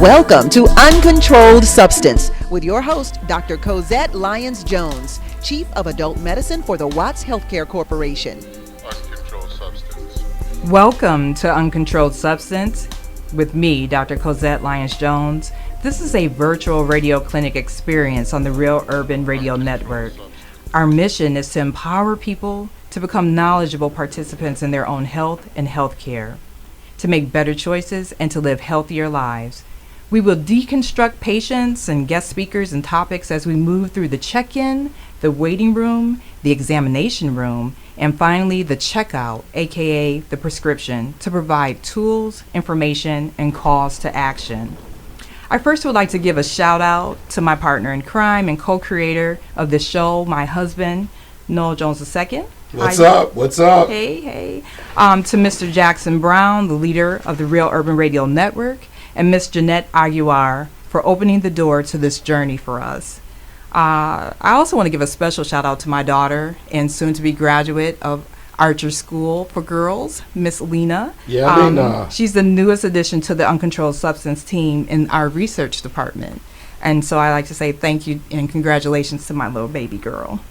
Welcome to Uncontrolled Substance with your host, Dr. Cozzette Lyons-Jones, Chief of Adult Medicine for the Watts Healthcare Corporation. Uncontrolled Substance. Welcome to Uncontrolled Substance with me, Dr. Cozzette Lyons-Jones. This is a virtual radio clinic experience on the Real Urban Radio Network. Our mission is to empower people to become knowledgeable participants in their own health and healthcare, to make better choices and to live healthier lives. We will deconstruct patients and guest speakers and topics as we move through the check-in, the waiting room, the examination room, and finally the checkout, aka the prescription, to provide tools, information, and calls to action. I first would like to give a shout out to my partner in crime and co-creator of this show, my husband, Noel Jones II. What's up? What's up? Hey. To Mr. Jackson Brown, the leader of the Real Urban Radio Network, and Miss Jeanette Aguiar for opening the door to this journey for us. I also want to give a special shout out to my daughter and soon-to-be graduate of Archer School for Girls, Miss Lena. Lena. She's the newest addition to the Uncontrolled Substance team in our research department. And so I like to say thank you and congratulations to my little baby girl.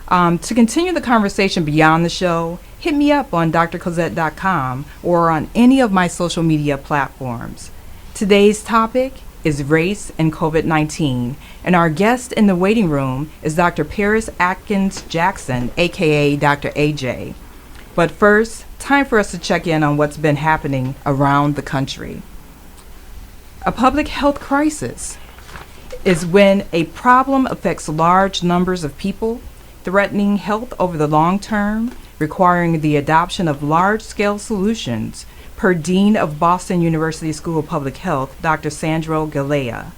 To continue the conversation beyond the show, hit me up on drcozzette.com or on any of my social media platforms. Today's topic is race and COVID-19, and our guest in the waiting room is Dr. Paris Atkins Jackson, aka Dr. AJ. But first, time for us to check in on what's been happening around the country. A public health crisis is when a problem affects large numbers of people, threatening health over the long term, requiring the adoption of large-scale solutions, per Dean of Boston University School of Public Health, Dr. Sandro Galea.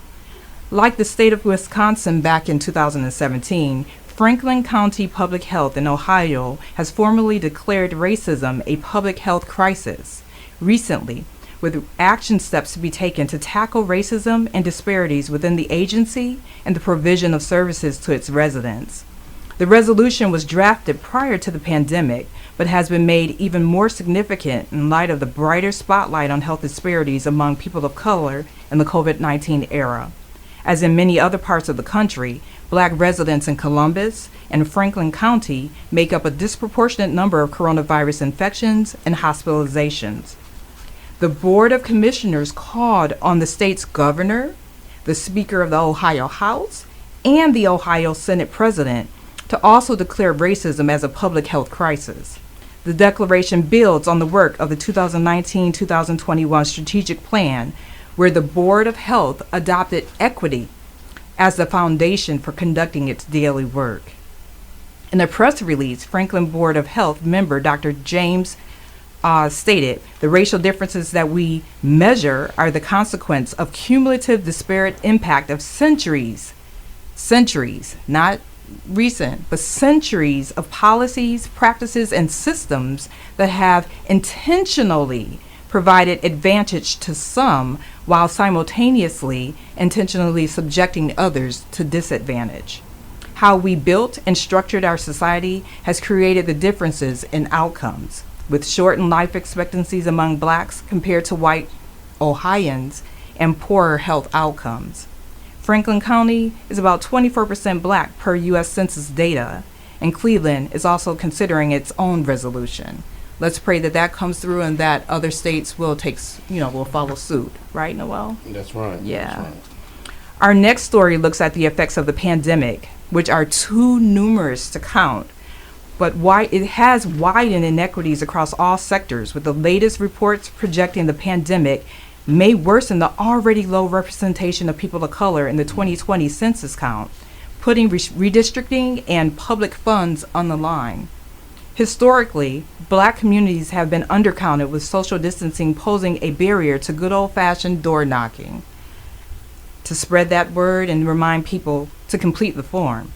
Like the state of Wisconsin back in 2017, Franklin County Public Health in Ohio has formally declared racism a public health crisis. Recently, with action steps to be taken to tackle racism and disparities within the agency and the provision of services to its residents. The resolution was drafted prior to the pandemic, but has been made even more significant in light of the brighter spotlight on health disparities among people of color in the COVID-19 era. As in many other parts of the country, Black residents in Columbus and Franklin County make up a disproportionate number of coronavirus infections and hospitalizations. The Board of Commissioners called on the state's governor, the Speaker of the Ohio House, and the Ohio Senate President to also declare racism as a public health crisis. The declaration builds on the work of the 2019-2021 strategic plan, where the Board of Health adopted equity as the foundation for conducting its daily work. In a press release, Franklin Board of Health member Dr. James stated, "The racial differences that we measure are the consequence of cumulative disparate impact of centuries, not recent, but centuries of policies, practices, and systems that have intentionally provided advantage to some while simultaneously intentionally subjecting others to disadvantage. How we built and structured our society has created the differences in outcomes, with shortened life expectancies among Blacks compared to white Ohioans and poorer health outcomes. Franklin County is about 24% Black per U.S. Census data, and Cleveland is also considering its own resolution. Let's pray that that comes through and that other states will follow suit. Right, Noel? That's right. Yeah. That's right. Our next story looks at the effects of the pandemic, which are too numerous to count, but why it has widened inequities across all sectors, with the latest reports projecting the pandemic may worsen the already low representation of people of color in the 2020 census count, putting redistricting and public funds on the line. Historically, Black communities have been undercounted, with social distancing posing a barrier to good old-fashioned door knocking, to spread that word and remind people to complete the form.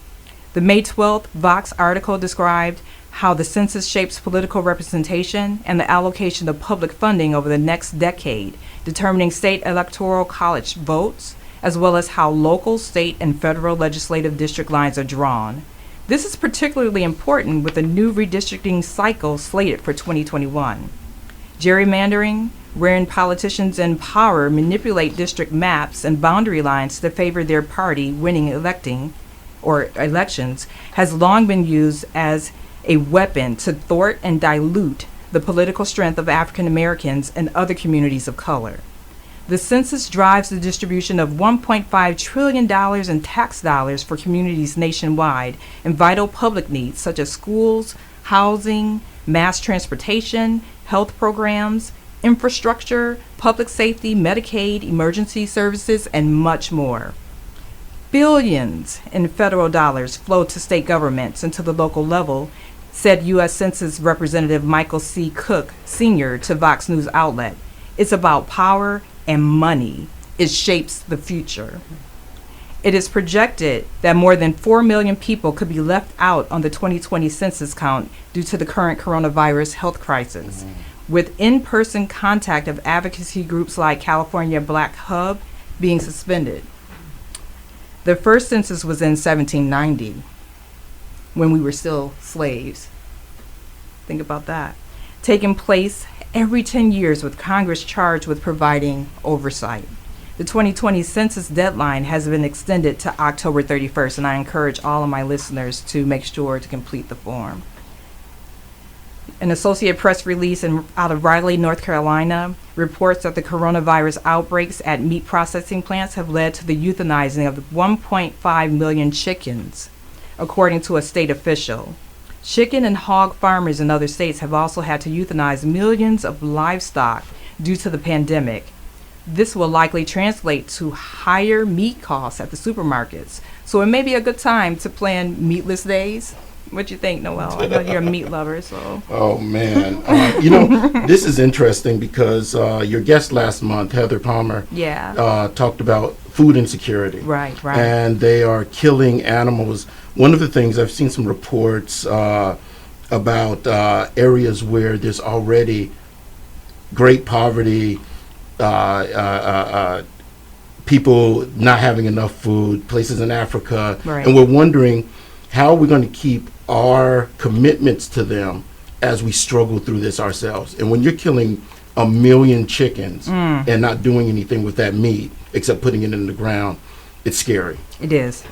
The May 12th Vox article described how the census shapes political representation and the allocation of public funding over the next decade, determining state electoral college votes, as well as how local, state, and federal legislative district lines are drawn. This is particularly important with the new redistricting cycle slated for 2021. Gerrymandering, wherein politicians in power manipulate district maps and boundary lines to favor their party winning elections, has long been used as a weapon to thwart and dilute the political strength of African Americans and other communities of color. The census drives the distribution of $1.5 trillion in tax dollars for communities nationwide and vital public needs such as schools, housing, mass transportation, health programs, infrastructure, public safety, Medicaid, emergency services, and much more. Billions in federal dollars flow to state governments and to the local level, said U.S. Census Representative Michael C. Cook, Sr. to Vox News outlet. It's about power and money. It shapes the future. It is projected that more than 4 million people could be left out on the 2020 census count due to the current coronavirus health crisis, with in-person contact of advocacy groups like California Black Hub being suspended. The first census was in 1790, when we were still slaves. Think about that. Taking place every 10 years with Congress charged with providing oversight. The 2020 census deadline has been extended to October 31st, and I encourage all of my listeners to make sure to complete the form. An Associated Press release out of Raleigh, North Carolina, reports that the coronavirus outbreaks at meat processing plants have led to the euthanizing of 1.5 million chickens, according to a state official. Chicken and hog farmers in other states have also had to euthanize millions of livestock due to the pandemic. This will likely translate to higher meat costs at the supermarkets. So it may be a good time to plan meatless days. What do you think, Noel? I know you're a meat lover, so. Oh, man. This is interesting because your guest last month, Heather Palmer, talked about food insecurity. Right. And they are killing animals. One of the things, I've seen some reports about areas where there's already great poverty, people not having enough food, places in Africa. Right. And we're wondering, how are we going to keep our commitments to them as we struggle through this ourselves? And when you're killing 1 million chickens and not doing anything with that meat except putting it in the ground, it's scary. It is.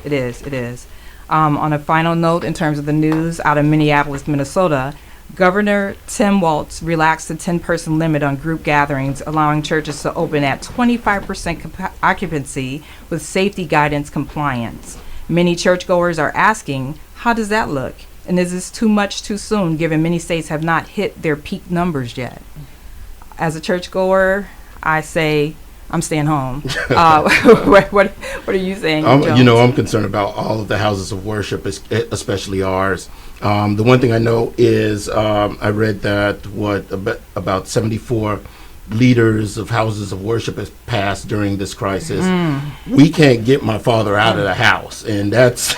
On a final note, in terms of the news, out of Minneapolis, Minnesota, Governor Tim Walz relaxed the 10-person limit on group gatherings, allowing churches to open at 25% occupancy with safety guidance compliance. Many churchgoers are asking, how does that look? And is this too much too soon, given many states have not hit their peak numbers yet? As a churchgoer, I say, I'm staying home. What are you saying, Jones? I'm concerned about all of the houses of worship, especially ours. The one thing I know is I read that about 74 leaders of houses of worship has passed during this crisis. We can't get my father out of the house, and that's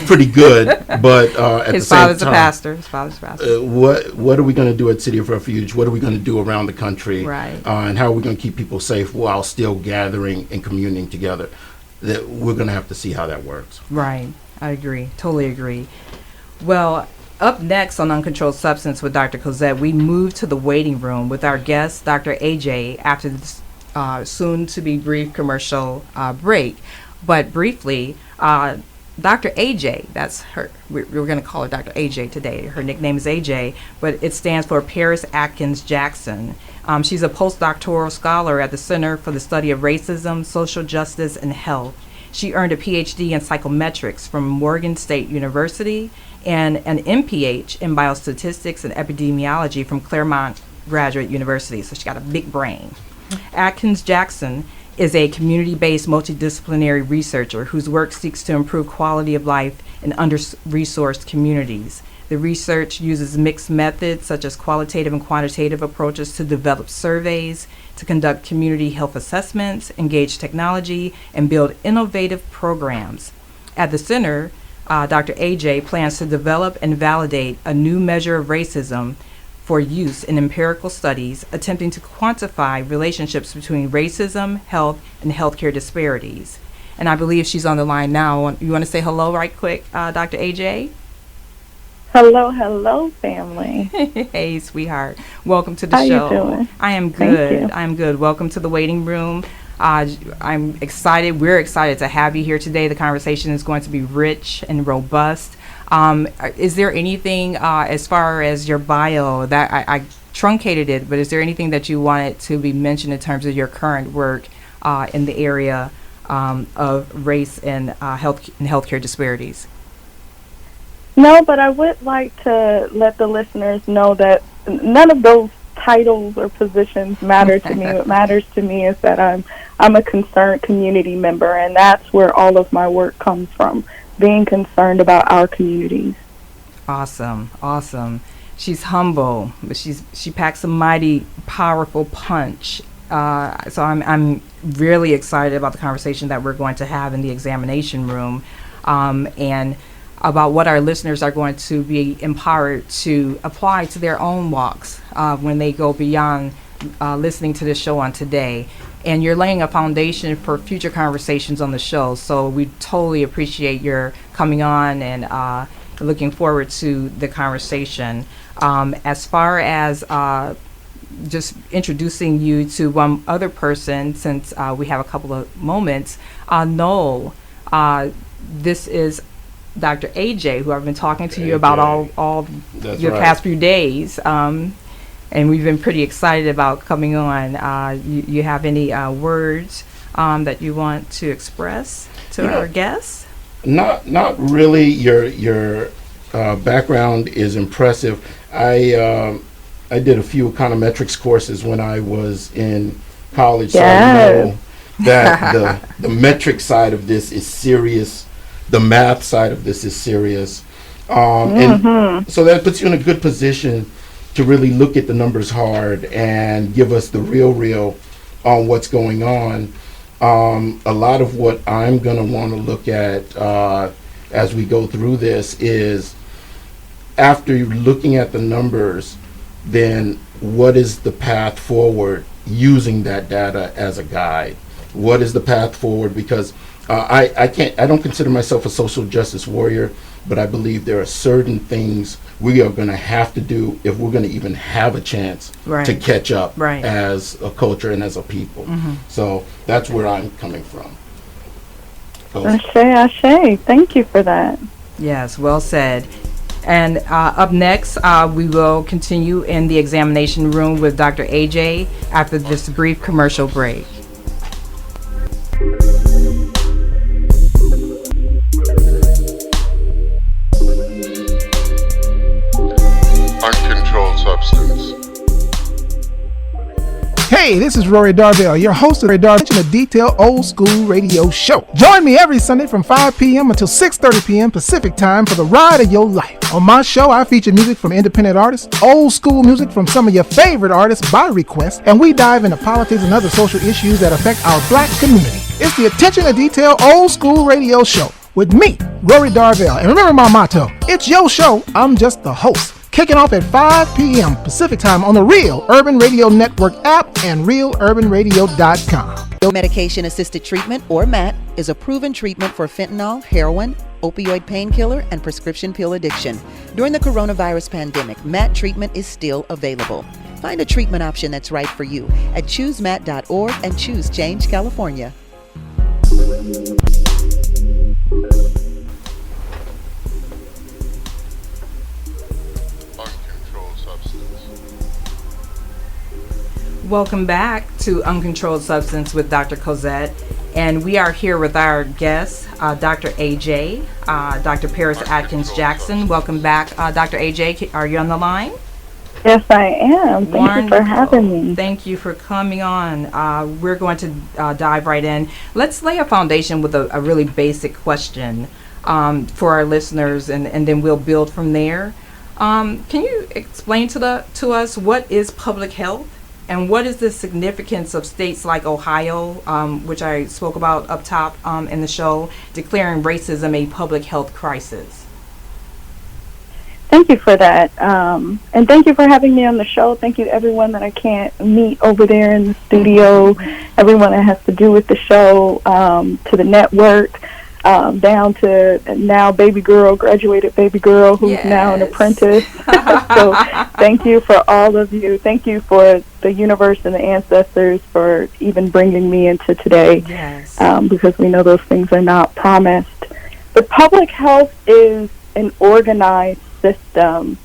pretty good. But at the same time, his father's a pastor. What are we going to do at City of Refuge? What are we going to do around the country? Right. And how are we going to keep people safe while still gathering and communing together? That we're going to have to see how that works. Right. I agree. Totally agree. Well, up next on Uncontrolled Substance with Dr. Cozzette, we move to the waiting room with our guest, Dr. AJ, after this soon-to-be brief commercial break. But briefly, Dr. AJ, that's her. We're going to call her Dr. AJ today. Her nickname is AJ, but it stands for Paris Atkins Jackson. She's a postdoctoral scholar at the Center for the Study of Racism, Social Justice, and Health. She earned a PhD in psychometrics from Morgan State University and an MPH in biostatistics and epidemiology from Claremont Graduate University. So she got a big brain. Atkins Jackson is a community-based multidisciplinary researcher whose work seeks to improve quality of life in under-resourced communities. The research uses mixed methods such as qualitative and quantitative approaches to develop surveys, to conduct community health assessments, engage technology, and build innovative programs. At the center, Dr. AJ plans to develop and validate a new measure of racism for use in empirical studies, attempting to quantify relationships between racism, health, and healthcare disparities. And I believe she's on the line now. You want to say hello right quick, Dr. AJ? Hello, hello, family. Hey, sweetheart. Welcome to the How show. you doing? I am Thank good. you. I'm good. Welcome to the waiting room. I'm excited. We're excited to have you here today. The conversation is going to be rich and robust. Is there anything as far as your bio that I truncated it, but is there anything that you wanted to be mentioned in terms of your current work in the area of race and healthcare disparities? No, but I would like to let the listeners know that none of those titles or positions matter to me. What matters to me is that I'm a concerned community member, and that's where all of my work comes from, being concerned about our communities. Awesome, awesome. She's humble, but she packs a mighty powerful punch. So I'm really excited about the conversation that we're going to have in the examination room, and about what our listeners are going to be empowered to apply to their own walks when they go beyond listening to this show on today. And you're laying a foundation for future conversations on the show. So we totally appreciate your coming on and looking forward to the conversation. As far as just introducing you to one other person, since we have a couple of moments, Noel, this is Dr. AJ, who I've been talking to you about all your past few days, and we've been pretty excited about coming on. You have any words that you want to express to our guests? Not really. Your background is impressive. I did a few econometrics courses when I was in college, so I know that the metric side of this is serious. The math side of this is serious. And so that puts you in a good position to really look at the numbers hard and give us the real on what's going on. A lot of what I'm going to want to look at as we go through this is, after looking at the numbers, then what is the path forward using that data as a guide? What is the path forward? Because I don't consider myself a social justice warrior, but I believe there are certain things we are going to have to do if we're going to even have a chance to catch up as a culture and as a people. So that's where I'm coming from. Ashe. Thank you for that. Yes, well said. And up next, we will continue in the examination room with Dr. AJ after this brief commercial break. Uncontrolled substance. Hey, this is Rory Darvell, your host of a detailed old school radio show. Join me every Sunday from 5 p.m. until 6:30 p.m. Pacific time for the ride of your life. On my show, I feature music from independent artists, old school music from some of your favorite artists by request, and we dive into politics and other social issues that affect our black community. It's the attention to detail old school radio show with me, Rory Darvell. And remember my motto, it's your show, I'm just the host. Kicking off at 5 p.m. Pacific time on the Real Urban Radio Network app and realurbanradio.com. Medication-assisted treatment, or MAT, is a proven treatment for fentanyl, heroin, opioid painkiller, and prescription pill addiction. During the coronavirus pandemic, MAT treatment is still available. Find a treatment option that's right for you at choosemat.org and choose Change California. Welcome back to Uncontrolled Substance with Dr. Cozzette, and we are here with our guest, Dr. AJ, Dr. Paris Atkins Jackson. Welcome back, Dr. AJ. Are you on the line? Yes, I am. Thank you for having me. Thank you for coming on. We're going to dive right in. Let's lay a foundation with a really basic question for our listeners, and then we'll build from there. Can you explain to us what is public health? And what is the significance of states like Ohio, which I spoke about up top in the show, declaring racism a public health crisis? Thank you for that. And thank you for having me on the show. Thank you to everyone that I can't meet over there in the studio, everyone that has to do with the show, to the network. down to now baby girl, graduated baby girl, who's now an apprentice. So thank you for all of you. Thank you for the universe and the ancestors for even bringing me into today, because we know those things are not promised. But public health is an organized system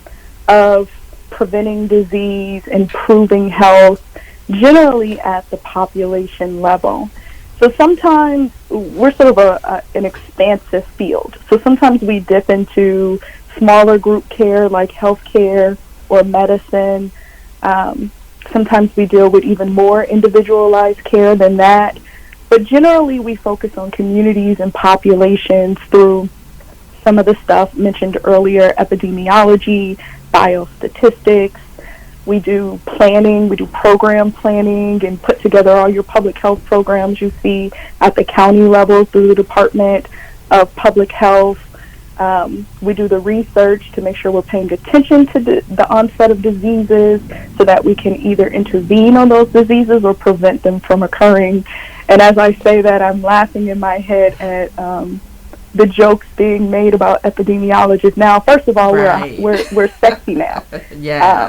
of preventing disease, improving health, generally at the population level. So sometimes we're sort of an expansive field. So sometimes we dip into smaller group care like healthcare or medicine. Sometimes we deal with even more individualized care than that. But generally we focus on communities and populations through some of the stuff mentioned earlier, epidemiology, biostatistics. We do planning, we do program planning, and put together all your public health programs you see at the county level through the Department of Public Health. We do the research to make sure we're paying attention to the onset of diseases so that we can either intervene on those diseases or prevent them from occurring. And as I say that, I'm laughing in my head at the jokes being made about epidemiologists. Now, first of all, we're sexy now.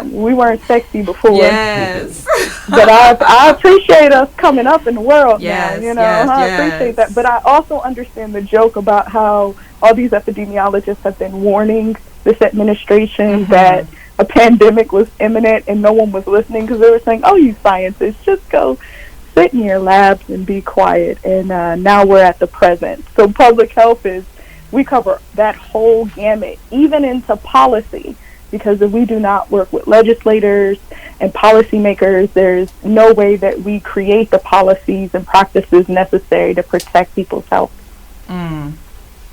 We weren't sexy before. But I appreciate us coming up in the world now. I appreciate that. But I also understand the joke about how all these epidemiologists have been warning this administration that a pandemic was imminent and no one was listening because they were saying, "Oh, you scientists, just go sit in your labs and be quiet." And now we're at the present. So public health we cover that whole gamut, even into policy, because if we do not work with legislators and policymakers, there's no way that we create the policies and practices necessary to protect people's health.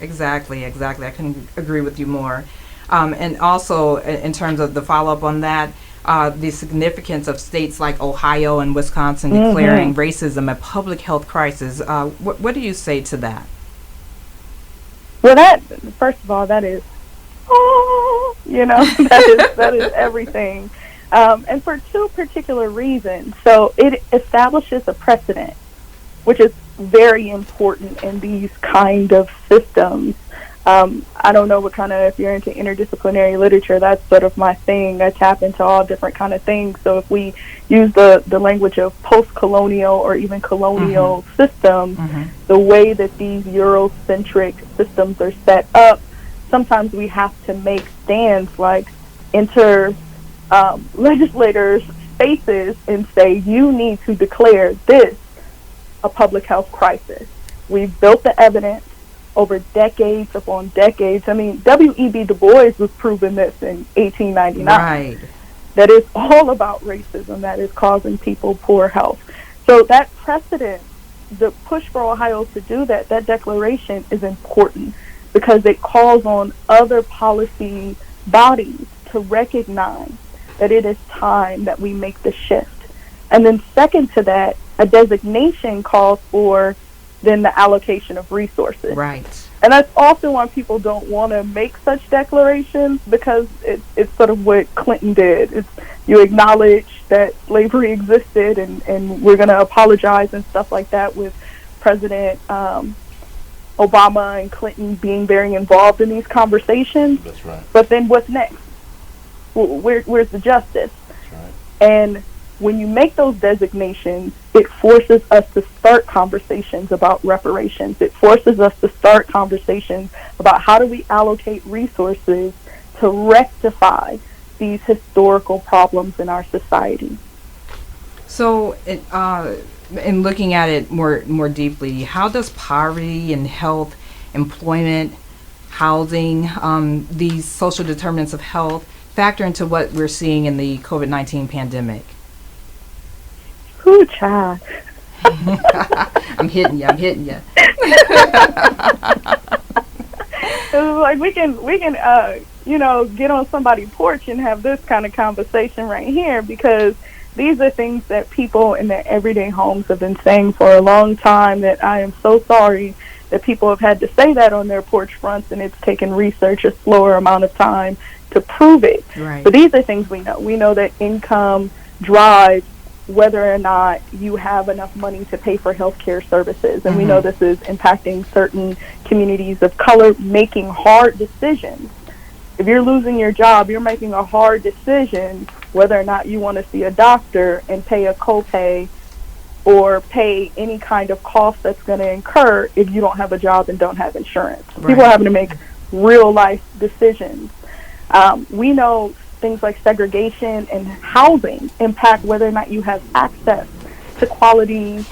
Exactly. I couldn't agree with you more. And also, in terms of the follow-up on that, the significance of states like Ohio and Wisconsin declaring racism a public health crisis. What do you say to that? Well, first of all, that is, that is everything. And for two particular reasons. So it establishes a precedent, which is very important in these kind of systems. I don't know if you're into interdisciplinary literature, that's sort of my thing. I tap into all different kind of things. So if we use the language of post-colonial or even colonial systems, the way that these Eurocentric systems are set up, sometimes we have to make stands like enter legislators' spaces and say, you need to declare this a public health crisis. We've built the evidence over decades upon decades. I mean, W.E.B. Du Bois was proving this in 1899. Right. That it's all about racism that is causing people poor health. So that precedent, the push for Ohio to do that declaration is important because it calls on other policy bodies to recognize that it is time that we make the shift. And then second to that, a designation calls for then the allocation of resources. Right. And that's often why people don't want to make such declarations, because it's sort of what Clinton did. It's you acknowledge that slavery existed and we're going to apologize and stuff like that, with President Obama and Clinton being very involved in these conversations. That's right. But then what's next? Where's the justice? That's right. And when you make those designations, it forces us to start conversations about reparations. It forces us to start conversations about how do we allocate resources to rectify these historical problems in our society. So, in looking at it more deeply, how does poverty and health, employment, housing, these social determinants of health factor into what we're seeing in the COVID-19 pandemic? Ooh, child. I'm hitting you. Like we can get on somebody's porch and have this kind of conversation right here, because these are things that people in their everyday homes have been saying for a long time, that I am so sorry that people have had to say that on their porch fronts, and it's taken research a slower amount of time to prove it. Right. But these are things we know. We know that income drives whether or not you have enough money to pay for healthcare services. And we know this is impacting certain communities of color, making hard decisions. If you're losing your job, you're making a hard decision whether or not you want to see a doctor and pay a copay or pay any kind of cost that's going to incur if you don't have a job and don't have insurance. Right. People are having to make real life decisions. We know things like segregation and housing impact whether or not you have access to quality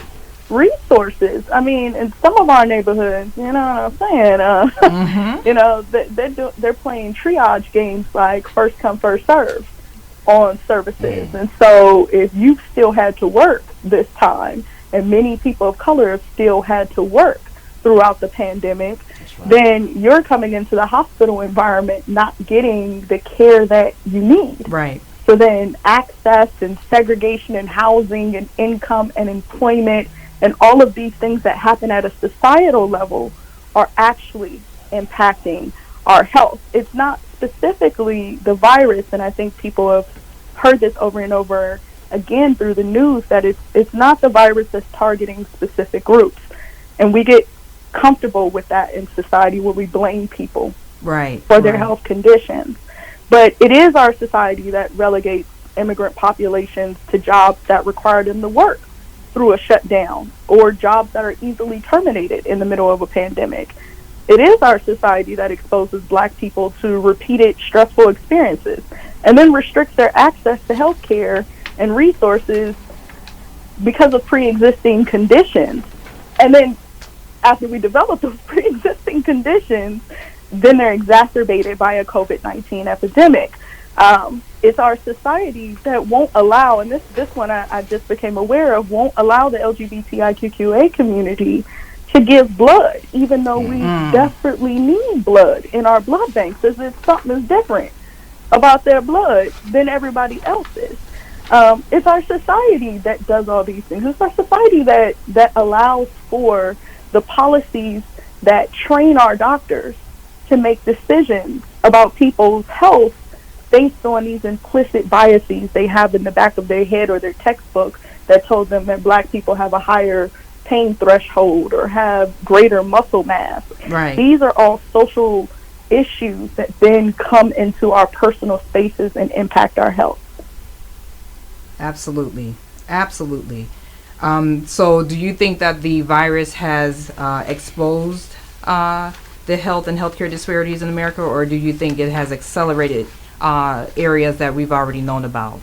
resources. I mean, in some of our neighborhoods, you know what I'm saying? You know, they're playing triage games like first come, first serve on services. And so if you've still had to work this time, and many people of color have still had to work throughout the pandemic, then you're coming into the hospital environment not getting the care that you need. Right. So then access and segregation and housing and income and employment and all of these things that happen at a societal level are actually impacting our health. It's not specifically the virus, and I think people have heard this over and over again through the news, that it's not the virus that's targeting specific groups. And we get comfortable with that in society where we blame people for their health conditions. But it is our society that relegates immigrant populations to jobs that require them to work through a shutdown, or jobs that are easily terminated in the middle of a pandemic. It is our society that exposes Black people to repeated stressful experiences and then restricts their access to health care and resources because of pre-existing conditions. And then after we develop those pre-existing conditions, then they're exacerbated by a COVID-19 epidemic. It's our society that won't allow, and this one I just became aware of, won't allow the LGBTIQA community to give blood, even though we desperately need blood in our blood banks, as if something is different about their blood than everybody else's. It's our society that does all these things. It's our society that allows for the policies that train our doctors to make decisions about people's health based on these implicit biases they have in the back of their head or their textbook that told them that Black people have a higher pain threshold or have greater muscle mass. Right. These are all social issues that then come into our personal spaces and impact our health. Absolutely. Absolutely. So do you think that the virus has exposed the health and healthcare disparities in America, or do you think it has accelerated areas that we've already known about?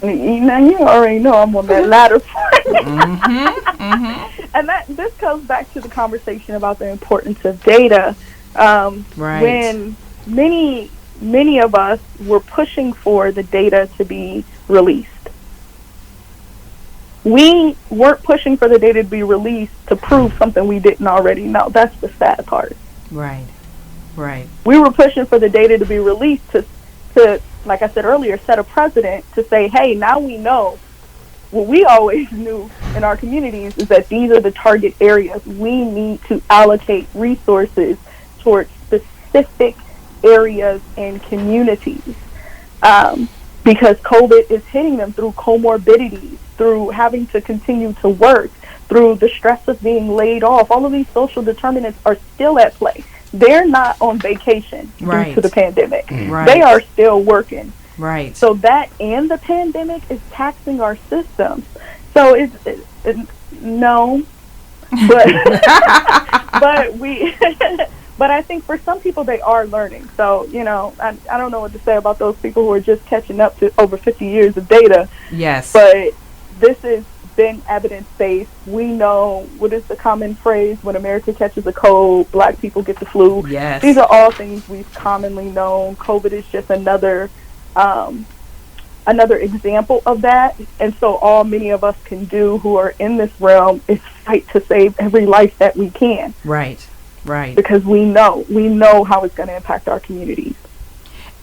Now, you already know I'm on that latter part. And this goes back to the conversation about the importance of data. When many of us were pushing for the data to be released. We weren't pushing for the data to be released to prove something we didn't already know. That's the sad part. Right. We were pushing for the data to be released to, like I said earlier, set a precedent to say, hey, now we know what we always knew in our communities, is that these are the target areas. We need to allocate resources towards specific areas and communities because COVID is hitting them through comorbidities, through having to continue to work, through the stress of being laid off. All of these social determinants are still at play. They're not on vacation due to the pandemic. They are still working. So that and the pandemic is taxing our systems. So it's no, but we but I think for some people they are learning. So, you know, I don't know what to say about those people who are just catching up to over 50 years of data. Yes. But this has been evidence-based. We know, what is the common phrase, when America catches a cold, Black people get the flu. Yes. These are all things we've commonly known. COVID is just another example of that. And so all many of us can do who are in this realm is fight to save every life that we can. Right. Because we know how it's going to impact our communities.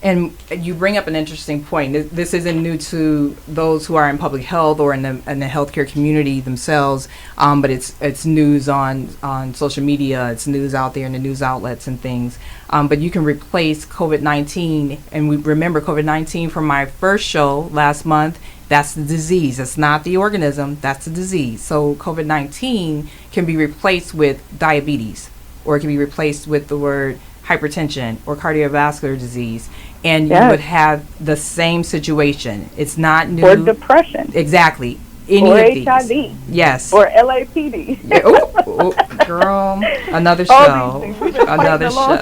And you bring up an interesting point. This isn't new to those who are in public health or in the healthcare community themselves, but it's news on social media. It's news out there in the news outlets and things. But you can replace COVID-19, and we remember COVID-19 from my first show last month. That's the disease. It's not the organism. That's the disease. So COVID-19 can be replaced with diabetes, or it can be replaced with the word hypertension or cardiovascular disease, and you would have the same situation. It's not new. Or depression. Exactly. Any or of these. HIV. Yes. Or LAPD. Yeah. Oh, girl, another show. Another show.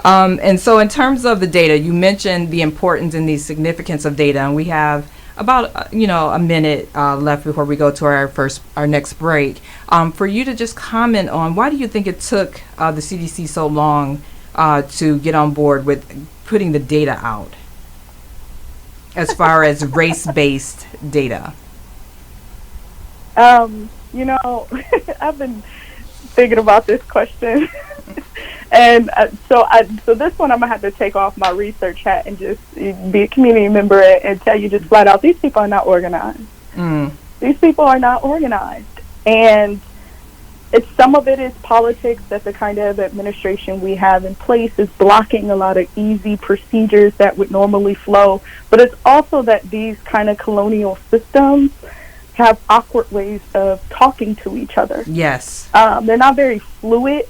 And so in terms of the data, you mentioned the importance and the significance of data, and we have about a minute left before we go to our next break. For you to just comment on, why do you think it took the CDC so long to get on board with putting the data out as far as race-based data? I've been thinking about this question. And so this one I'm going to have to take off my research hat and just be a community member and tell you just flat out, these people are not organized. These people are not organized. And some of it is politics, that the kind of administration we have in place is blocking a lot of easy procedures that would normally flow. But it's also that these kind of colonial systems have awkward ways of talking to each other. Yes. They're not very fluid.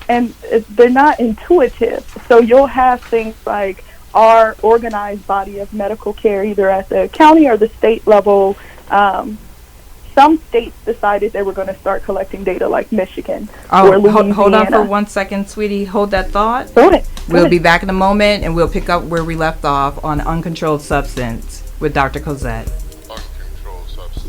And they're not intuitive. So you'll have things like our organized body of medical care, either at the county or the state level. Some states decided they were going to start collecting data, like Michigan or Louisiana. Hold on for 1 second, sweetie. Hold that thought. We'll be back in a moment, and we'll pick up where we left off on Uncontrolled Substance with Dr. Cozzette. Uncontrolled Substance.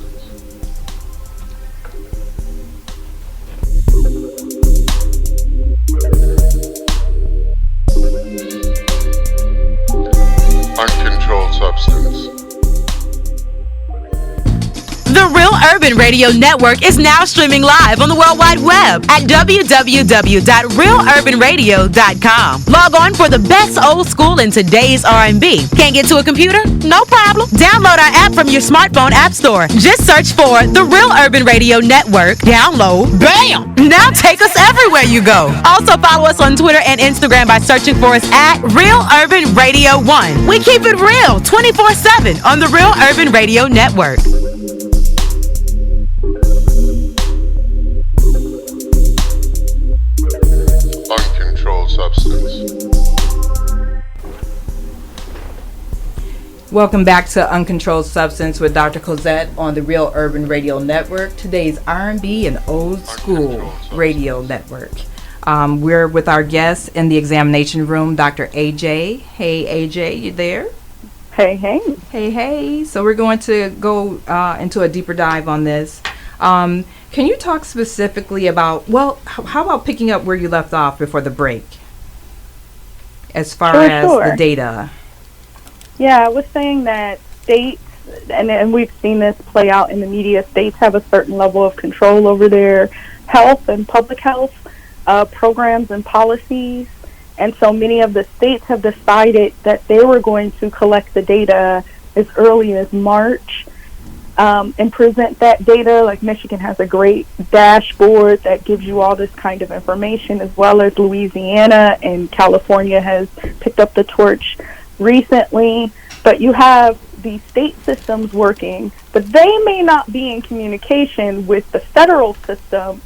Uncontrolled Substance. The Real Urban Radio Network is now streaming live on the World Wide Web at www.realurbanradio.com. Log on for the best old school in today's R&B. Can't get to a computer? No problem. Download our app from your smartphone app store. Just search for the Real Urban Radio Network. Download. Bam! Now take us everywhere you go. Also follow us on Twitter and Instagram by searching for us at Real Urban Radio 1. We keep it real 24/7 on the Real Urban Radio Network. Uncontrolled Substance. Welcome back to Uncontrolled Substance with Dr. Cozzette on the Real Urban Radio Network. Today's R&B and Old School Radio Network. We're with our guest in the examination room, Dr. AJ. Hey, AJ, you there? Hey, hey. Hey, hey. So we're going to go into a deeper dive on this. Can you talk specifically about, how about picking up where you left off before the break as far as the data? Yeah, I was saying that states, and we've seen this play out in the media, states have a certain level of control over their health and public health programs and policies. And so many of the states have decided that they were going to collect the data as early as March and present that data. Like Michigan has a great dashboard that gives you all this kind of information, as well as Louisiana, and California has picked up the torch recently. But you have these state systems working, but they may not be in communication with the federal system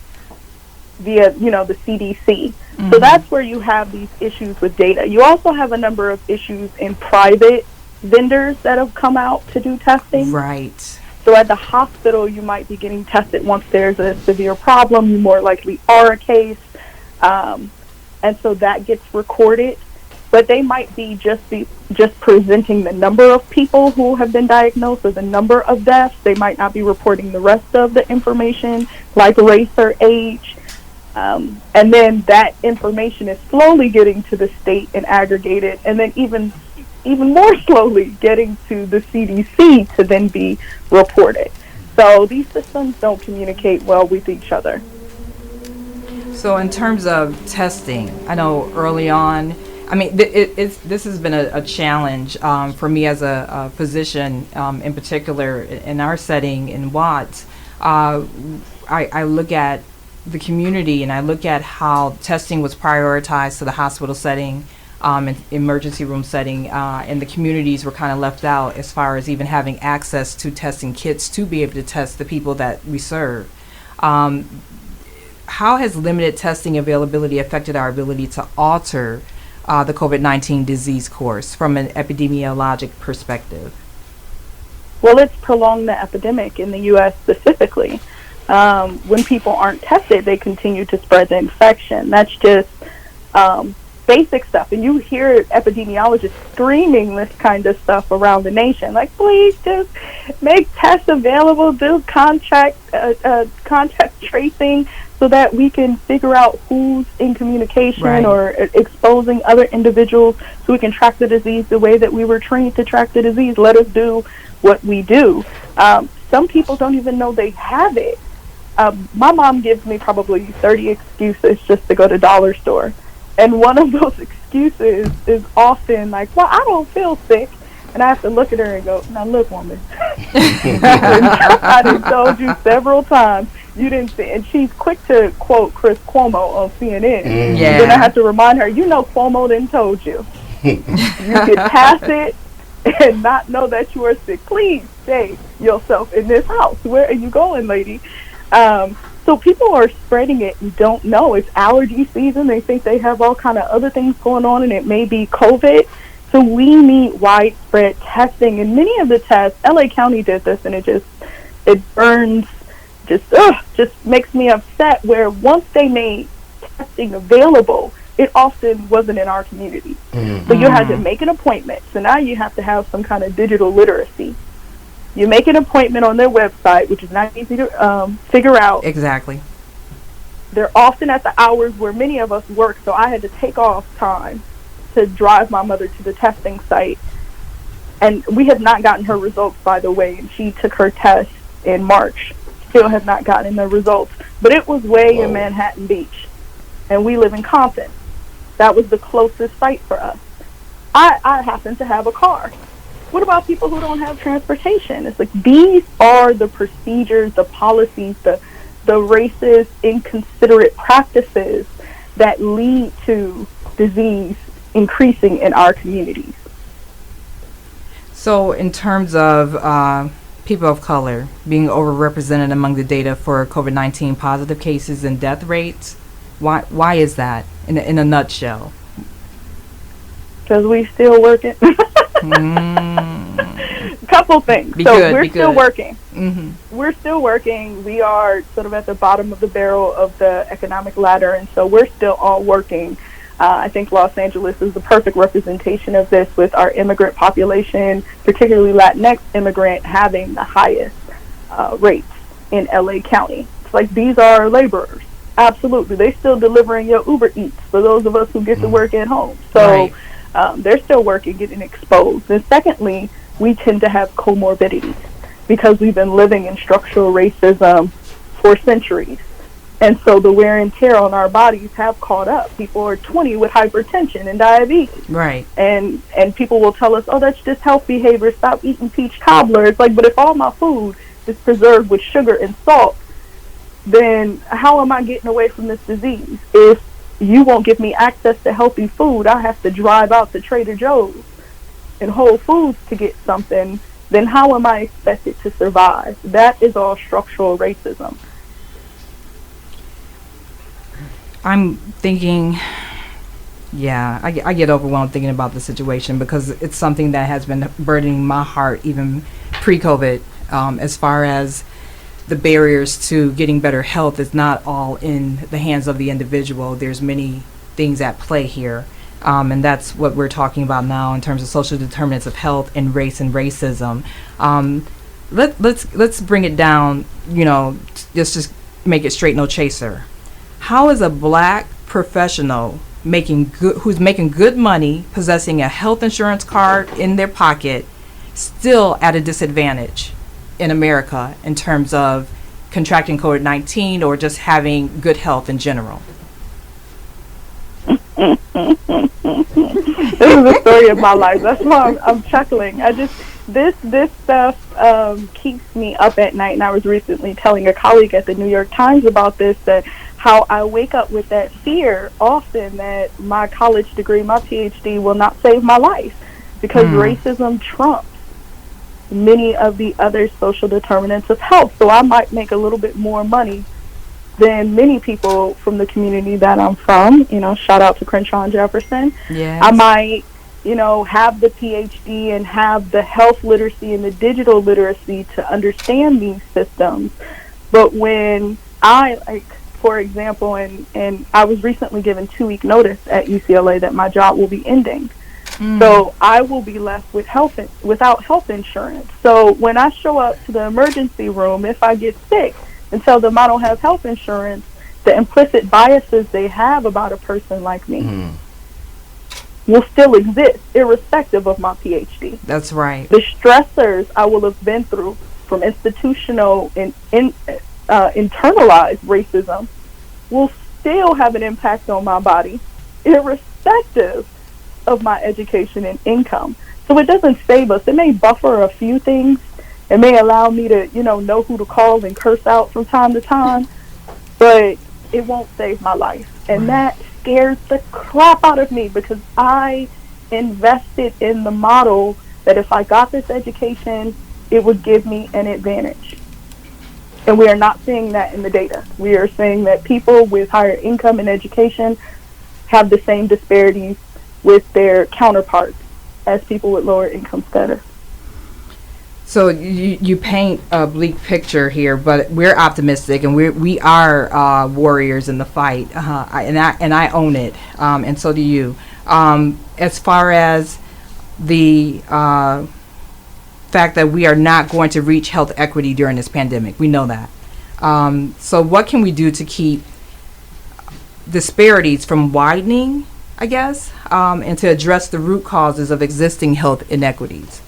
via, the CDC. Mm-hmm. So that's where you have these issues with data. You also have a number of issues in private vendors that have come out to do testing. Right. So at the hospital, you might be getting tested once there's a severe problem. You more likely are a case. And so that gets recorded. But they might be just presenting the number of people who have been diagnosed or the number of deaths. They might not be reporting the rest of the information, like race or age. And then that information is slowly getting to the state and aggregated, and then even more slowly getting to the CDC to then be reported. So these systems don't communicate well with each other. So in terms of testing, I know early on I mean, this has been a challenge for me as a physician, in particular in our setting in Watts. I look at the community and I look at how testing was prioritized to the hospital setting, and emergency room setting, and the communities were kind of left out as far as even having access to testing kits to be able to test the people that we serve. How has limited testing availability affected our ability to alter the COVID-19 disease course from an epidemiologic perspective? Well, it's prolonged the epidemic in the U.S. specifically. When people aren't tested, they continue to spread the infection. That's just basic stuff. And you hear epidemiologists screaming this kind of stuff around the nation, like, please just make tests available, do contact tracing so that we can figure out who's in communication Right. or exposing other individuals so we can track the disease the way that we were trained to track the disease. Let us do what we do. Some people don't even know they have it. My mom gives me probably 30 excuses just to go to dollar store. And one of those excuses is often like, well, I don't feel sick. And I have to look at her and go, now look, woman. I done told you several times you didn't see. And she's quick to quote Chris Cuomo on CNN. Mm. Yeah. Then I have to remind her, you know Cuomo done told you. You can pass it and not know that you are sick. Please stay yourself in this house. Where are you going, lady? So people are spreading it and don't know. It's allergy season. They think they have all kind of other things going on, and it may be COVID. So we need widespread testing. And many of the tests, LA County did this, and it burns, just makes me upset, where once they made testing available, it often wasn't in our community. So you had to make an appointment. So now you have to have some kind of digital literacy. You make an appointment on their website, which is not easy to figure out. Exactly. They're often at the hours where many of us work, so I had to take off time to drive my mother to the testing site. And we have not gotten her results, by the way, and she took her test in March. Still have not gotten the results. But it was way in Manhattan Beach, and we live in Compton. That was the closest site for us. I happen to have a car. What about people who don't have transportation? It's like, these are the procedures, the policies, the racist, inconsiderate practices that lead to disease increasing in our communities. So in terms of people of color being overrepresented among the data for COVID-19 positive cases and death rates, why is that in a nutshell? Because we still working. Couple things. We're still working. Mm-hmm. We're still working. We are sort of at the bottom of the barrel of the economic ladder, and so we're still all working. I think Los Angeles is the perfect representation of this, with our immigrant population, particularly Latinx immigrant, having the highest rates in LA County. It's like, these are laborers. Absolutely. They're still delivering your Uber Eats for those of us who get to work at home. So Right. They're still working, getting exposed. And secondly, we tend to have comorbidities because we've been living in structural racism for centuries. And so the wear and tear on our bodies have caught up. People are 20 with hypertension and diabetes. Right. And people will tell us, oh, that's just health behavior. Stop eating peach cobbler. It's like, but if all my food is preserved with sugar and salt, then how am I getting away from this disease? If you won't give me access to healthy food, I have to drive out to Trader Joe's and Whole Foods to get something, then how am I expected to survive? That is all structural racism. I'm thinking, I get overwhelmed thinking about the situation, because it's something that has been burdening my heart even pre-COVID, as far as the barriers to getting better health is not all in the hands of the individual. There's many things at play here, and that's what we're talking about now in terms of social determinants of health and race and racism. Let's bring it down. Just make it straight, no chaser. How is a black professional who's making good money, possessing a health insurance card in their pocket, still at a disadvantage in America in terms of contracting COVID-19 or just having good health in general? This is the story of my life. That's why I'm chuckling. This stuff keeps me up at night. And I was recently telling a colleague at the New York Times about this, that how I wake up with that fear often that my college degree, my PhD, will not save my life because racism trumps many of the other social determinants of health. So I might make a little bit more money than many people from the community that I'm from. You know, shout out to Crenshaw and Jefferson. Yes. I might, have the PhD and have the health literacy and the digital literacy to understand these systems. But when for example, and I was recently given 2-week notice at UCLA that my job will be ending. So I will be left without health insurance. So when I show up to the emergency room, if I get sick and tell them I don't have health insurance, the implicit biases they have about a person like me will still exist, irrespective of my PhD. That's right. The stressors I will have been through from institutional and internalized racism will still have an impact on my body, irrespective of my education and income. So it doesn't save us. It may buffer a few things. It may allow me to, know who to call and curse out from time to time, but it won't save my life. And that scares the crap out of me because I invested in the model that if I got this education, it would give me an advantage. And we are not seeing that in the data. We are saying that people with higher income and education have the same disparities with their counterparts as people with lower income status. So you paint a bleak picture here, but we're optimistic, and we are warriors in the fight, and I own it, and so do you. As far as the fact that we are not going to reach health equity during this pandemic, we know that. So what can we do to keep disparities from widening, I guess, and to address the root causes of existing health inequities?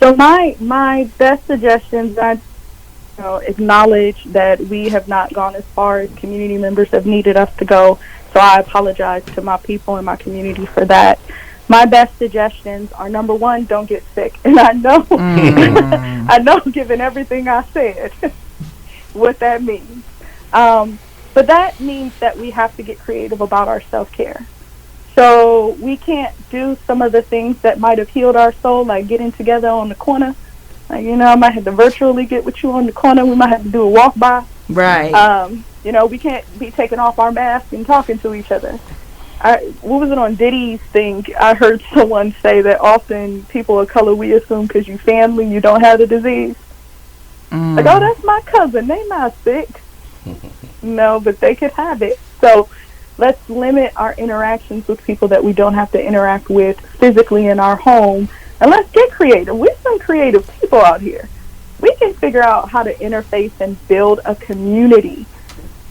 So my best suggestions, I acknowledge that we have not gone as far as community members have needed us to go. So I apologize to my people and my community for that. My best suggestions are, number one, don't get sick. And I know, I know, given everything I said, what that means. But that means that we have to get creative about our self-care. So we can't do some of the things that might have healed our soul, like getting together on the corner. Like, I might have to virtually get with you on the corner. We might have to do a walk by. Right. We can't be taking off our masks and talking to each other. What was it on Diddy's thing? I heard someone say that often people of color, we assume because you family, you don't have the disease. Like, oh, that's my cousin. They not sick. No, but they could have it. So let's limit our interactions with people that we don't have to interact with physically in our home. And let's get creative. We're some creative people out here. We can figure out how to interface and build a community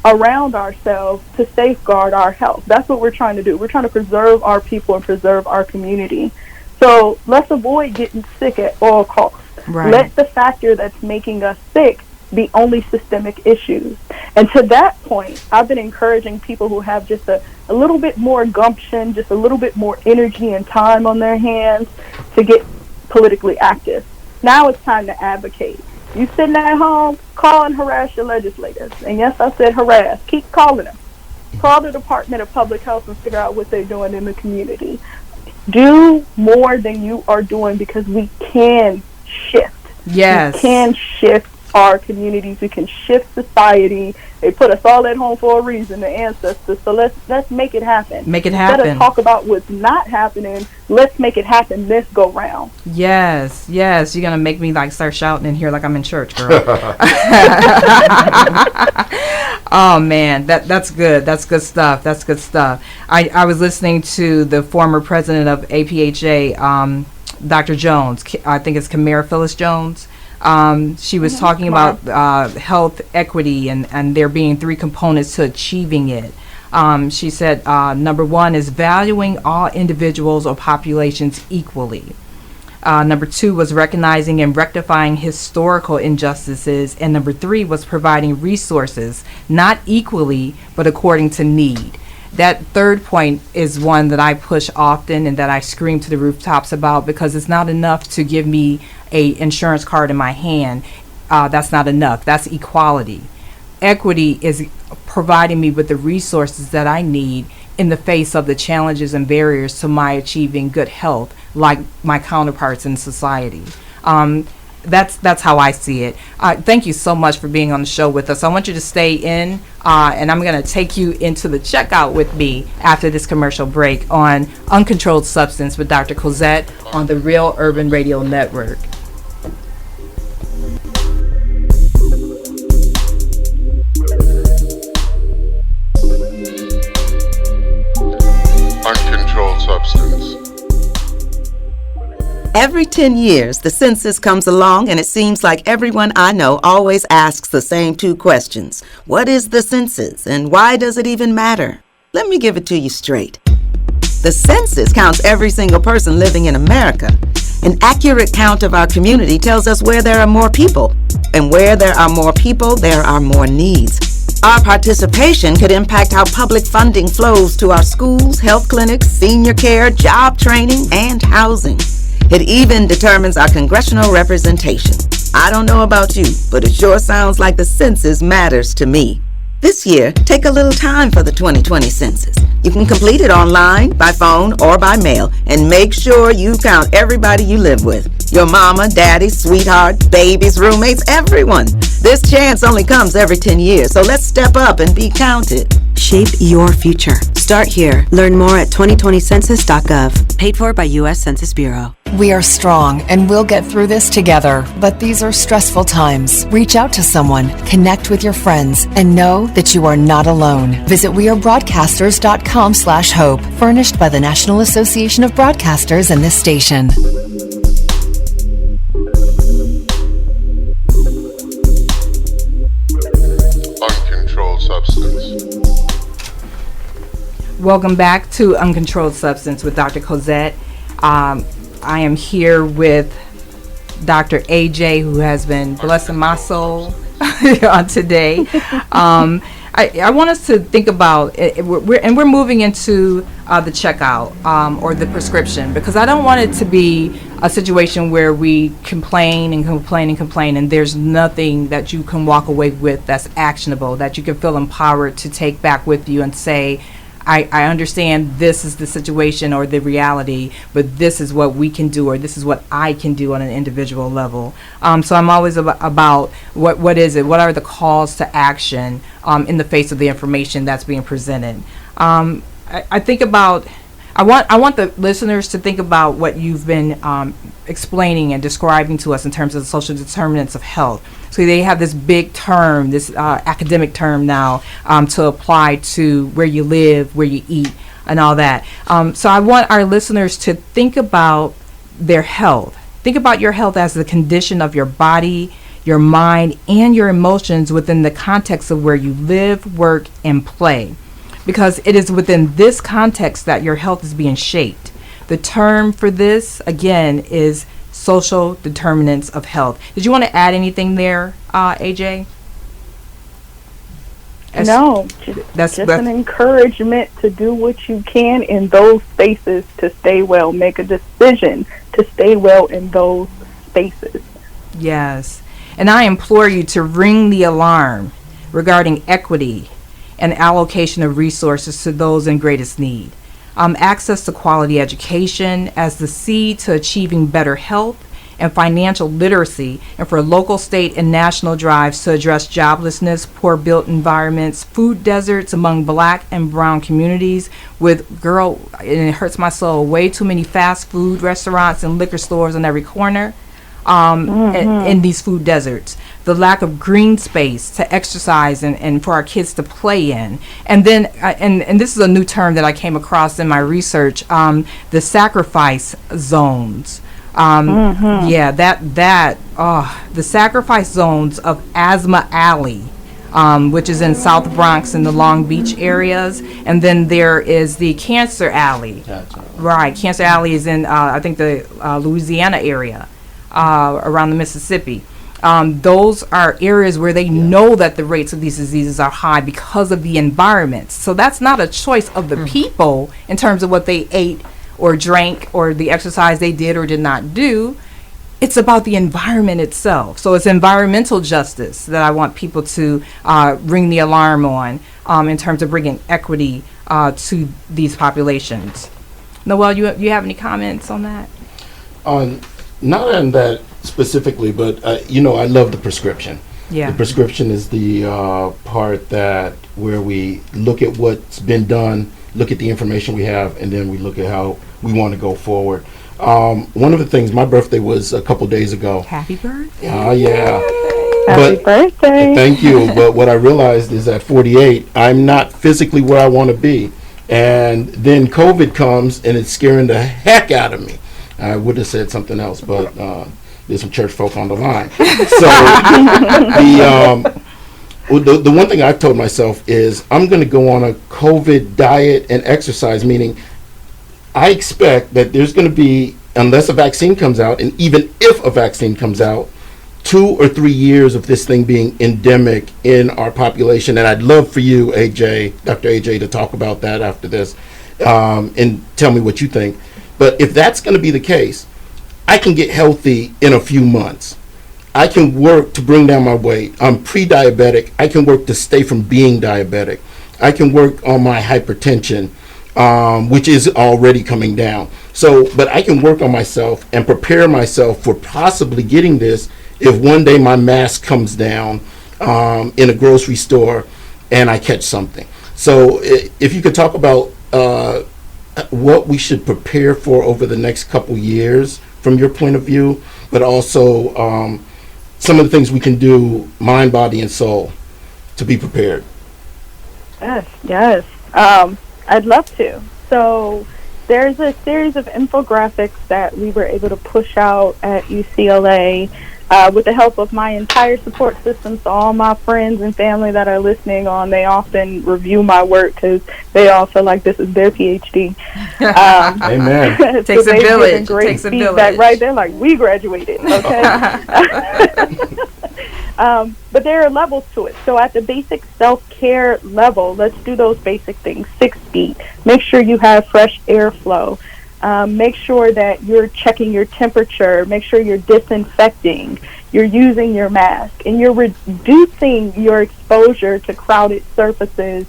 around ourselves to safeguard our health. That's what we're trying to do. We're trying to preserve our people and preserve our community. So let's avoid getting sick at all costs. Right. Let the factor that's making us sick be only systemic issues. And to that point, I've been encouraging people who have just a little bit more gumption, just a little bit more energy and time on their hands to get politically active. Now it's time to advocate. You sitting at home, call and harass your legislators. And yes, I said harass. Keep calling them. Call the Department of Public Health and figure out what they're doing in the community. Do more than you are doing because we can shift. Yes. We can shift our communities. We can shift society. They put us all at home for a reason, the ancestors. So let's make it happen. Make it happen. Instead of talk about what's not happening, let's make it happen this go round. Yes. You're gonna make me start shouting in here like I'm in church, girl. Oh man, that's good. That's good stuff. I was listening to the former president of APHA, Dr. Jones. I think it's Kamara Phyllis Jones. She was talking about health equity and there being 3 components to achieving it. She said number 1 is valuing all individuals or populations equally. Number 2 was recognizing and rectifying historical injustices. And number 3 was providing resources, not equally, but according to need. That third point is one that I push often and that I scream to the rooftops about, because it's not enough to give me a insurance card in my hand. That's not enough. That's equality. Equity is providing me with the resources that I need in the face of the challenges and barriers to my achieving good health, like my counterparts in society. That's how I see it. Thank you so much for being on the show with us. I want you to stay in, and I'm going to take you into the checkout with me after this commercial break on Uncontrolled Substance with Dr. Cozzette on the Real Urban Radio Network. Uncontrolled substance. Every 10 years, the census comes along, and it seems like everyone I know always asks the same two questions. What is the census, and why does it even matter? Let me give it to you straight. The census counts every single person living in America. An accurate count of our community tells us where there are more people. And where there are more people, there are more needs. Our participation could impact how public funding flows to our schools, health clinics, senior care, job training, and housing. It even determines our congressional representation. I don't know about you, but it sure sounds like the census matters to me. This year, take a little time for the 2020 census. You can complete it online, by phone, or by mail, and make sure you count everybody you live with. Your mama, daddy, sweetheart, babies, roommates, everyone. This chance only comes every 10 years, so let's step up and be counted. Shape your future. Start here. Learn more at 2020census.gov. Paid for by U.S. Census Bureau. We are strong and we'll get through this together, but these are stressful times. Reach out to someone, connect with your friends, and know that you are not alone. Visit wearebroadcasters.com/hope, furnished by the National Association of Broadcasters and this station. Uncontrolled substance. Welcome back to Uncontrolled Substance with Dr. Cozzette. I am here with Dr. AJ, who has been blessing my soul on today. I want us to think about it. We're moving into the checkout or the prescription, because I don't want it to be a situation where we complain and complain and complain, and there's nothing that you can walk away with that's actionable, that you can feel empowered to take back with you and say, I understand this is the situation or the reality, but this is what we can do, or this is what I can do on an individual level. So I'm always about what is it? What are the calls to action in the face of the information that's being presented? I think about. I want the listeners to think about what you've been explaining and describing to us in terms of the social determinants of health. So they have this big term, this academic term now to apply to where you live, where you eat, and all that. So I want our listeners to think about their health. Think about your health as the condition of your body, your mind, and your emotions within the context of where you live, work, and play. Because it is within this context that your health is being shaped. The term for this, again, is social determinants of health. Did you want to add anything there, AJ? No, just an encouragement to do what you can in those spaces to stay well. Make a decision to stay well in those spaces. Yes. And I implore you to ring the alarm regarding equity and allocation of resources to those in greatest need. Access to quality education as the seed to achieving better health and financial literacy, and for local, state, and national drives to address joblessness, poor built environments, food deserts among black and brown communities with, and it hurts my soul, way too many fast food restaurants and liquor stores on every corner. In these food deserts, the lack of green space to exercise and for our kids to play in, and then and this is a new term that I came across in my research, the sacrifice zones. The sacrifice zones of Asthma Alley, which is in South Bronx and the Long Beach areas, and then there is the Cancer Alley. Right, Cancer Alley is in I think the Louisiana area. Around the Mississippi. those are areas where they know that the rates of these diseases are high because of the environment. So that's not a choice of the people in terms of what they ate or drank or the exercise they did or did not do. It's about the environment itself. So it's environmental justice that I want people to ring the alarm on in terms of bringing equity to these populations. Noel, you have any comments on that? Not on that specifically, but I love the prescription. Yeah. The prescription is the part that where we look at what's been done, look at the information we have, and then we look at how we want to go forward. One of the things, my birthday was a couple days ago. Happy birthday. Yeah. Happy birthday. Thank you. But what I realized is at 48, I'm not physically where I want to be. And then COVID comes and it's scaring the heck out of me. I would have said something else, but there's some church folk on the line. So the one thing I've told myself is I'm going to go on a COVID diet and exercise, meaning I expect that there's going to be, unless a vaccine comes out, and even if a vaccine comes out, 2 or 3 years of this thing being endemic in our population. And I'd love for you, Dr. AJ, to talk about that after this and tell me what you think. But if that's going to be the case, I can get healthy in a few months. I can work to bring down my weight. I'm pre-diabetic. I can work to stay from being diabetic. I can work on my hypertension, which is already coming down. But I can work on myself and prepare myself for possibly getting this if one day my mask comes down in a grocery store and I catch something. So if you could talk about what we should prepare for over the next couple years from your point of view, but also some of the things we can do, mind, body, and soul, to be prepared. Yes. I'd love to. So there's a series of infographics that we were able to push out at UCLA with the help of my entire support system. So all my friends and family that are listening on, they often review my work because they all feel like this is their PhD. Amen. So Takes a village. Great Takes a feedback village. right there, like we graduated. Okay. But there are levels to it. So at the basic self-care level, let's do those basic things. 6 feet. Make sure you have fresh airflow. Make sure that you're checking your temperature. Make sure you're disinfecting. You're using your mask. And you're reducing your exposure to crowded surfaces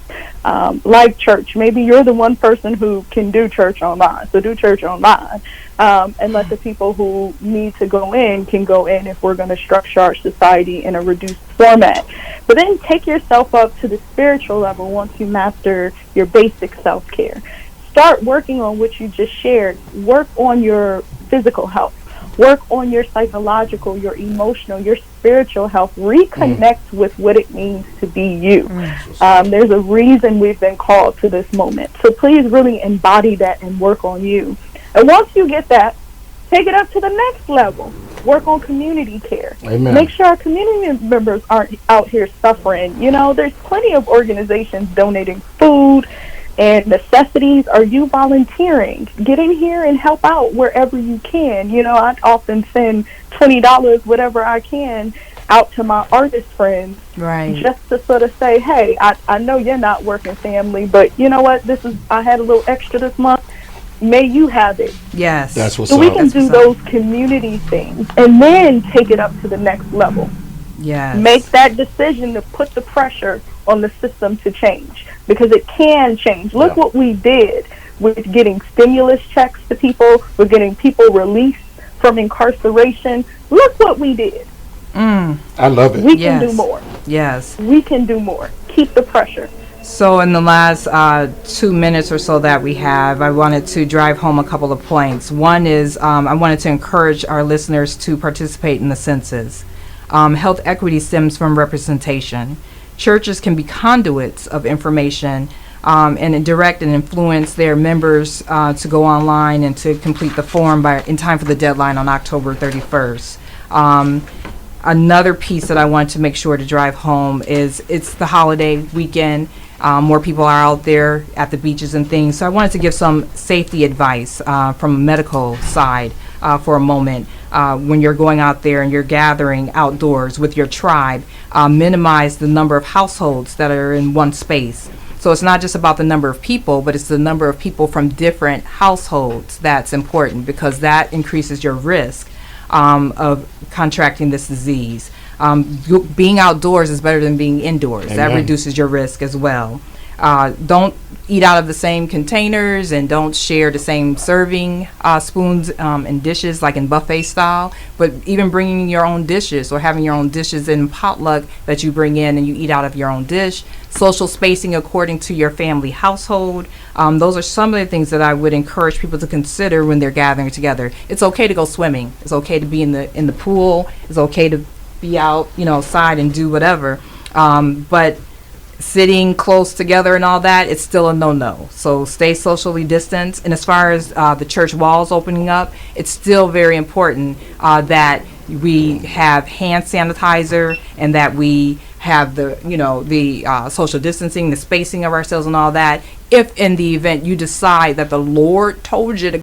like church. Maybe you're the one person who can do church online. So do church online. And let the people who need to go in can go in if we're going to structure our society in a reduced format. But then take yourself up to the spiritual level once you master your basic self-care. Start working on what you just shared. Work on your physical health. Work on your psychological, your emotional, your spiritual health. Reconnect with what it means to be you. There's a reason we've been called to this moment. So please really embody that and work on you. And once you get that, take it up to the next level. Work on community care. Amen. Make sure our community members aren't out here suffering. You know, there's plenty of organizations donating food and necessities. Are you volunteering? Get in here and help out wherever you can. You know, I often send $20, whatever I can, out to my artist friends, right? Just to sort of say, hey, I know you're not working, family, but you know what? I had a little extra this month. May you have it. Yes. That's what's so up. we can do those community things and then take it up to the next level. Yes. Make that decision to put the pressure on the system to change, because it can change. Look what we did with getting stimulus checks to people, with getting people released from incarceration. Look what we did. I love it. We can do more. Yes. We can do more. Keep the pressure. So in the last 2 minutes or so that we have, I wanted to drive home a couple of points. One is I wanted to encourage our listeners to participate in the census. Health equity stems from representation. Churches can be conduits of information and direct and influence their members to go online and to complete the form in time for the deadline on October 31st. Another piece that I want to make sure to drive home is it's the holiday weekend. More people are out there at the beaches and things. So I wanted to give some safety advice from a medical side. for a moment. When you're going out there and you're gathering outdoors with your tribe, minimize the number of households that are in one space. So it's not just about the number of people, but it's the number of people from different households that's important, because that increases your risk of contracting this disease. Being outdoors is better than being indoors. Amen. That reduces your risk as well. Don't eat out of the same containers, and don't share the same serving spoons and dishes like in buffet style, but even bringing your own dishes or having your own dishes in potluck that you bring in and you eat out of your own dish. Social spacing according to your family household. Those are some of the things that I would encourage people to consider when they're gathering together. It's okay to go swimming. It's okay to be in the pool. It's okay to be out, outside and do whatever. But sitting close together and all that, it's still a no-no. So stay socially distanced. And as far as the church walls opening up, it's still very important that we have hand sanitizer, and that we have the social distancing, the spacing of ourselves and all that. If in the event you decide that the Lord told you to